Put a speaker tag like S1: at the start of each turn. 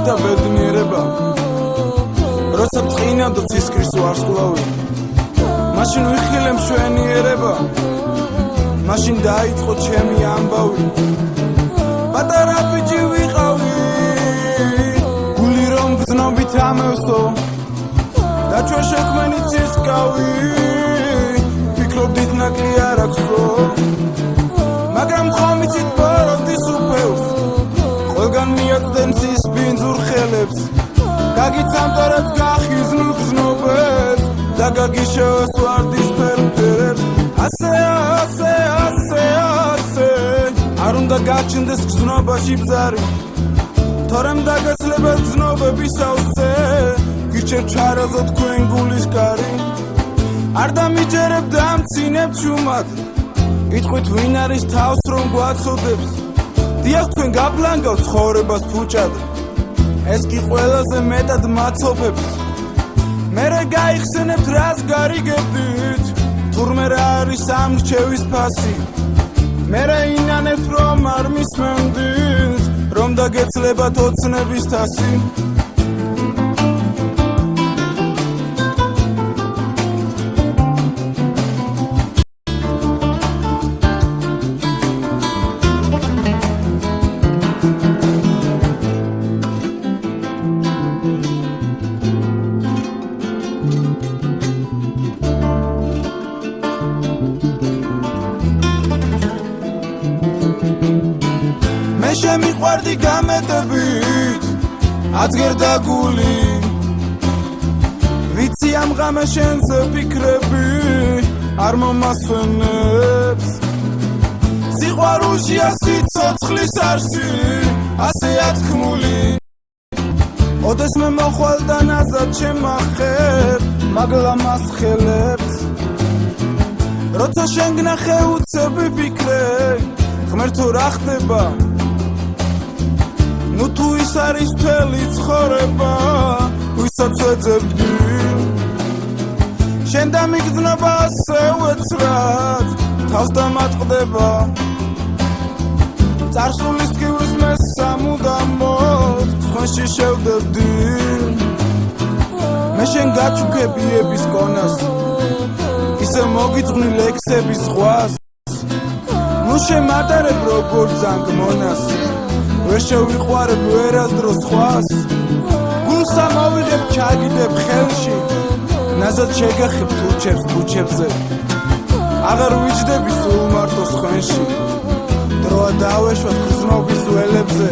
S1: და ბედნიერება როცა წინავ და ცისკრის ვარსკვლავი მაშინ ვიხილე მშვენიერება მაშინ დაიწყო ჩემი ამბავი პატარა ბიჭი ვიყავი გული რომ გზნობით ამევსო და ჩვენ შექმენი ცისკავი ფიქრობდით ნაკლი არ აქვსო მაგრამ ხომ იცით ბოროტის უფევს ყველგან მიაწვდენ მზის ბინძურ ხელებს გაგიცამტორებს გახიზნულ გზნობებს და გაგიშევს ვარდის ფერფერებს ასე არ უნდა გაჩნდეს გზნობაში ბზარი თორემ დაგეცლება გზნობების ავზე გიჩერდ ჩარაზო თქვენ გულის კარი არ დამიჯერებ და მცინებ ჩუმად იტყვით ვინ არის თავს რომ გვაცოდებს დიახ თქვენ გაბლანგავთ ცხოვრებას ფუჭად ეს კი ყველაზე მეტად მაცოფებს მერე გაიხსენებთ რას გარიგებდით თურმე რა არის ამ რჩევის ფასი მერე ინანებთ რომ არ მისმენდით რომ დაგეცლებათ ოცნების თასი მე შემიყვარდი გამეტებით აცგერდა გული ვიცი ამ ღამე შენზე ფიქრები არ მომასვენებს სიყვარულშია სიცოცხლის არსი ასეა თქმული ოდეს მე მოხვალ და ნაზად შემახებ მაგლა მასხელებს როცა შენ გნახე უცები ფიქრე ღმერთო რა ხდება ნუ თუ ის არის მთელი ცხოვრება ვისაც ვეძებდი შენ დამიგზნობა ასე უეცრად თავს დამატყდება წარსულის ტკივრის მე სამუდამოდ სხვენში შევდებდი მე შენ გაჩუქებიების კონას ისე მოგიძღვნი ლექსების ზღვას ნუ შემატარებ როგორ ზანგ მონას ვერ შევიყვარებ ვერასდროს სხვას გულსა მოვიღებ ჩაგიდებ ხელში ნაზად შეგახებ თუჩებს ქუჩებზე აღარ ვიჯდები სულ მარტო სხვენში დროა დავეშვათ გზნობის ველებზე